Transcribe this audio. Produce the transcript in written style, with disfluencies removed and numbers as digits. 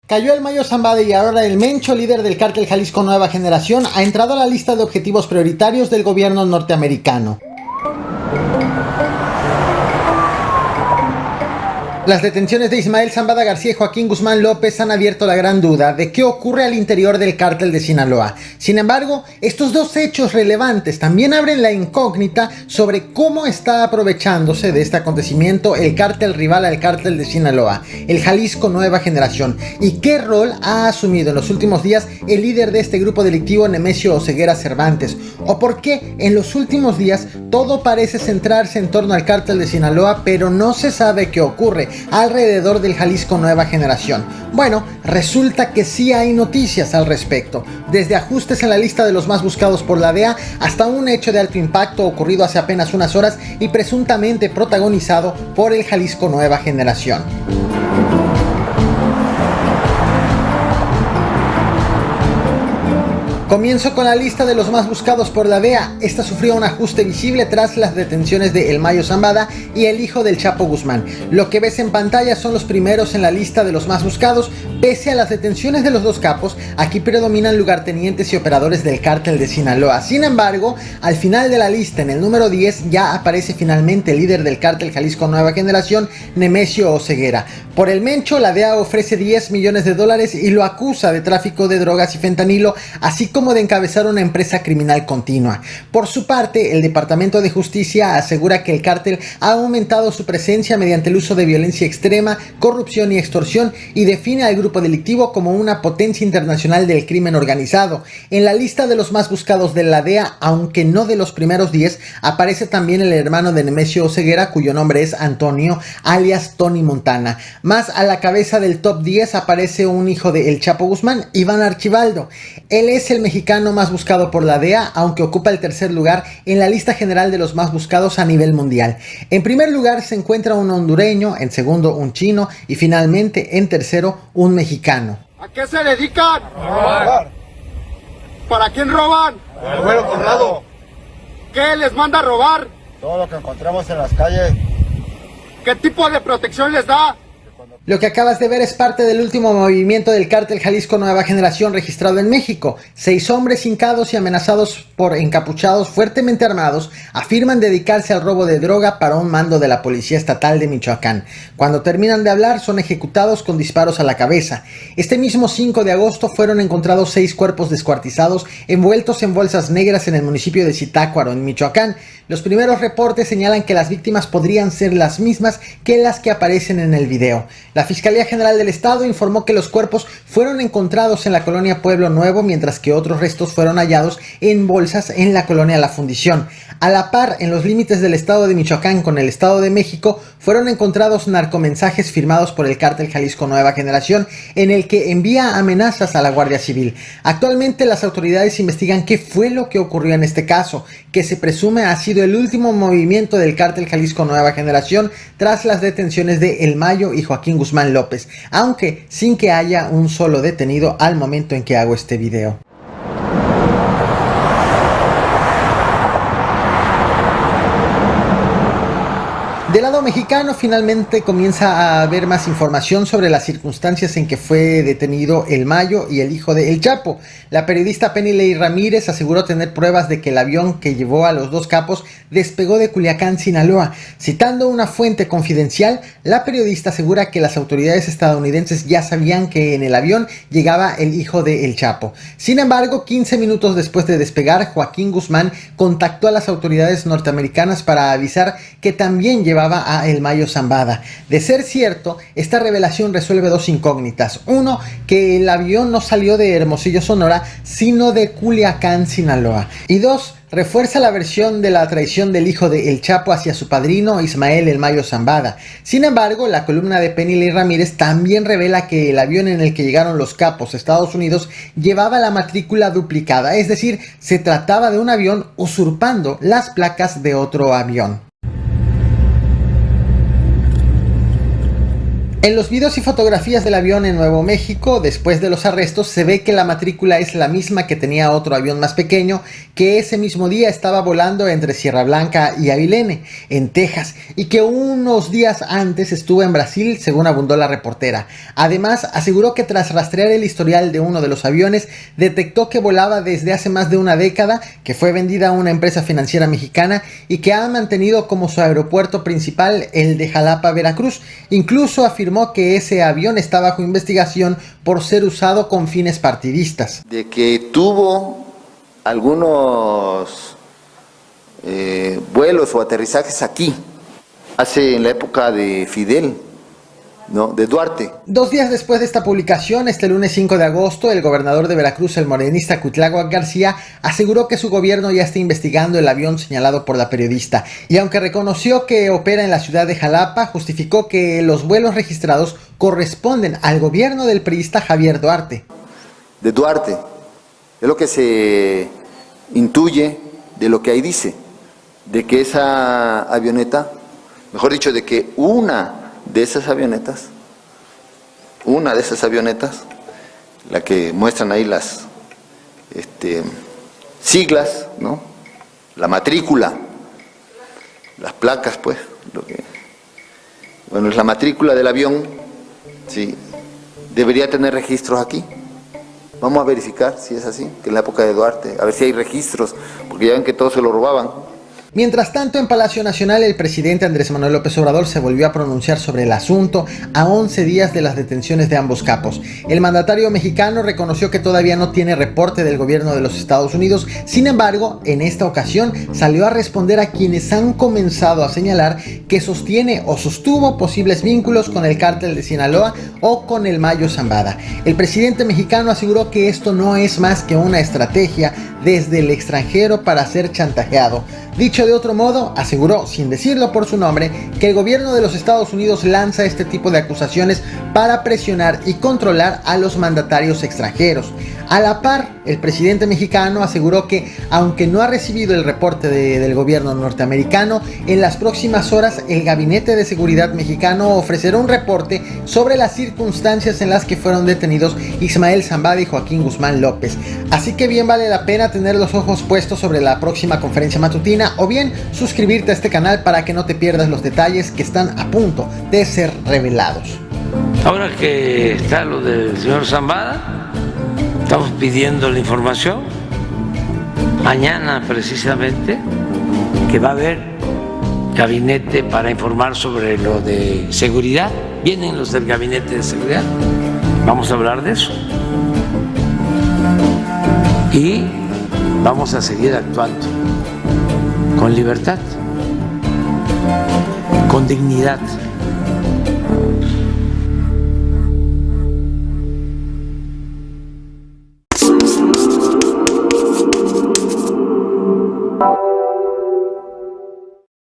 Cayó el Mayo Zambada y ahora el Mencho, líder del cártel Jalisco Nueva Generación, ha entrado a la lista de objetivos prioritarios del gobierno norteamericano. Las detenciones de Ismael Zambada García y Joaquín Guzmán López han abierto la gran duda de qué ocurre al interior del cártel de Sinaloa. Sin embargo, estos dos hechos relevantes también abren la incógnita sobre cómo está aprovechándose de este acontecimiento el cártel rival al cártel de Sinaloa, el Jalisco Nueva Generación, y qué rol ha asumido en los últimos días el líder de este grupo delictivo, Nemesio Oseguera Cervantes, o por qué en los últimos días todo parece centrarse en torno al cártel de Sinaloa, pero no se sabe qué ocurre alrededor del Jalisco Nueva Generación. Bueno, resulta que sí hay noticias al respecto, desde ajustes en la lista de los más buscados por la DEA hasta un hecho de alto impacto ocurrido hace apenas unas horas y presuntamente protagonizado por el Jalisco Nueva Generación. Comienzo con la lista de los más buscados por la DEA. Esta sufrió un ajuste visible tras las detenciones de El Mayo Zambada y el hijo del Chapo Guzmán. Lo que ves en pantalla son los primeros en la lista de los más buscados. Pese a las detenciones de los dos capos, aquí predominan lugartenientes y operadores del cártel de Sinaloa. Sin embargo, al final de la lista, en el número 10, ya aparece finalmente el líder del cártel Jalisco Nueva Generación, Nemesio Oseguera. Por el Mencho, la DEA ofrece $10 millones y lo acusa de tráfico de drogas y fentanilo, así como de encabezar una empresa criminal continua. Por su parte, el Departamento de Justicia asegura que el cártel ha aumentado su presencia mediante el uso de violencia extrema, corrupción y extorsión, y define al grupo delictivo como una potencia internacional del crimen organizado. En la lista de los más buscados de la DEA, aunque no de los primeros 10, aparece también el hermano de Nemesio Oseguera, cuyo nombre es Antonio, alias Tony Montana. Más a la cabeza del top 10 aparece un hijo de El Chapo Guzmán, Iván Archibaldo. Él es el mexicano más buscado por la DEA, aunque ocupa el tercer lugar en la lista general de los más buscados a nivel mundial. En primer lugar se encuentra un hondureño, en segundo un chino y finalmente en tercero un mexicano. ¿A qué se dedican? A robar. ¿Para quién roban? El güero Conrado. ¿Qué les manda a robar? Todo lo que encontramos en las calles. ¿Qué tipo de protección les da? Lo que acabas de ver es parte del último movimiento del cártel Jalisco Nueva Generación registrado en México. 6 hombres hincados y amenazados por encapuchados fuertemente armados afirman dedicarse al robo de droga para un mando de la Policía Estatal de Michoacán. Cuando terminan de hablar son ejecutados con disparos a la cabeza. Este mismo 5 de agosto fueron encontrados 6 cuerpos descuartizados envueltos en bolsas negras en el municipio de Zitácuaro, en Michoacán. Los primeros reportes señalan que las víctimas podrían ser las mismas que las que aparecen en el video. La Fiscalía General del Estado informó que los cuerpos fueron encontrados en la colonia Pueblo Nuevo, mientras que otros restos fueron hallados en bolsas en la colonia La Fundición. A la par, en los límites del estado de Michoacán con el Estado de México, fueron encontrados narcomensajes firmados por el cártel Jalisco Nueva Generación, en el que envía amenazas a la Guardia Civil. Actualmente las autoridades investigan qué fue lo que ocurrió en este caso, que se presume ha sido el último movimiento del cártel Jalisco Nueva Generación tras las detenciones de El Mayo y Joaquín Guzmán López, aunque sin que haya un solo detenido al momento en que hago este video. Del lado mexicano, finalmente comienza a haber más información sobre las circunstancias en que fue detenido El Mayo y el hijo de El Chapo. La periodista Penilei Ramírez aseguró tener pruebas de que el avión que llevó a los dos capos despegó de Culiacán, Sinaloa. Citando una fuente confidencial, la periodista asegura que las autoridades estadounidenses ya sabían que en el avión llegaba el hijo de El Chapo. Sin embargo, 15 minutos después de despegar, Joaquín Guzmán contactó a las autoridades norteamericanas para avisar que también llevaba a El Mayo Zambada. De ser cierto, esta revelación resuelve dos incógnitas. Uno, que el avión no salió de Hermosillo, Sonora, sino de Culiacán, Sinaloa. Y dos, refuerza la versión de la traición del hijo de El Chapo hacia su padrino Ismael El Mayo Zambada. Sin embargo, la columna de Penilei Ramírez también revela que el avión en el que llegaron los capos a Estados Unidos llevaba la matrícula duplicada, es decir, se trataba de un avión usurpando las placas de otro avión. En los videos y fotografías del avión en Nuevo México, después de los arrestos, se ve que la matrícula es la misma que tenía otro avión más pequeño, que ese mismo día estaba volando entre Sierra Blanca y Abilene, en Texas, y que unos días antes estuvo en Brasil, según abundó la reportera. Además, aseguró que tras rastrear el historial de uno de los aviones, detectó que volaba desde hace más de una década, que fue vendida a una empresa financiera mexicana y que ha mantenido como su aeropuerto principal el de Jalapa, Veracruz. Incluso afirmó que ese avión está bajo investigación por ser usado con fines partidistas. De que tuvo algunos vuelos o aterrizajes aquí, en la época de Fidel, ¿no? De Duarte. 2 días después de esta publicación, este lunes 5 de agosto, el gobernador de Veracruz, el morenista Cuitláhuac García, aseguró que su gobierno ya está investigando el avión señalado por la periodista. Y aunque reconoció que opera en la ciudad de Jalapa, justificó que los vuelos registrados corresponden al gobierno del priista Javier Duarte. De Duarte. Es lo que se intuye de lo que ahí dice. De que esa avioneta, mejor dicho, de que una de esas avionetas, la que muestran ahí las siglas, ¿no? La matrícula, las placas, pues, es la matrícula del avión, sí, debería tener registros aquí. Vamos a verificar si es así, que en la época de Duarte, a ver si hay registros, porque ya ven que todos se lo robaban. Mientras tanto, en Palacio Nacional, el presidente Andrés Manuel López Obrador se volvió a pronunciar sobre el asunto a 11 días de las detenciones de ambos capos. El mandatario mexicano reconoció que todavía no tiene reporte del gobierno de los Estados Unidos, sin embargo, en esta ocasión salió a responder a quienes han comenzado a señalar que sostiene o sostuvo posibles vínculos con el cártel de Sinaloa o con el Mayo Zambada. El presidente mexicano aseguró que esto no es más que una estrategia desde el extranjero para ser chantajeado. Dicho de otro modo, aseguró, sin decirlo por su nombre, que el gobierno de los Estados Unidos lanza este tipo de acusaciones para presionar y controlar a los mandatarios extranjeros. A la par, el presidente mexicano aseguró que, aunque no ha recibido el reporte del gobierno norteamericano, en las próximas horas el Gabinete de Seguridad mexicano ofrecerá un reporte sobre las circunstancias en las que fueron detenidos Ismael Zambada y Joaquín Guzmán López. Así que bien vale la pena tener los ojos puestos sobre la próxima conferencia matutina o bien suscribirte a este canal para que no te pierdas los detalles que están a punto de ser revelados. Ahora que está lo del señor Zambada, estamos pidiendo la información. Mañana precisamente, que va a haber gabinete para informar sobre lo de seguridad. Vienen los del gabinete de seguridad. Vamos a hablar de eso. Y vamos a seguir actuando con libertad, con dignidad.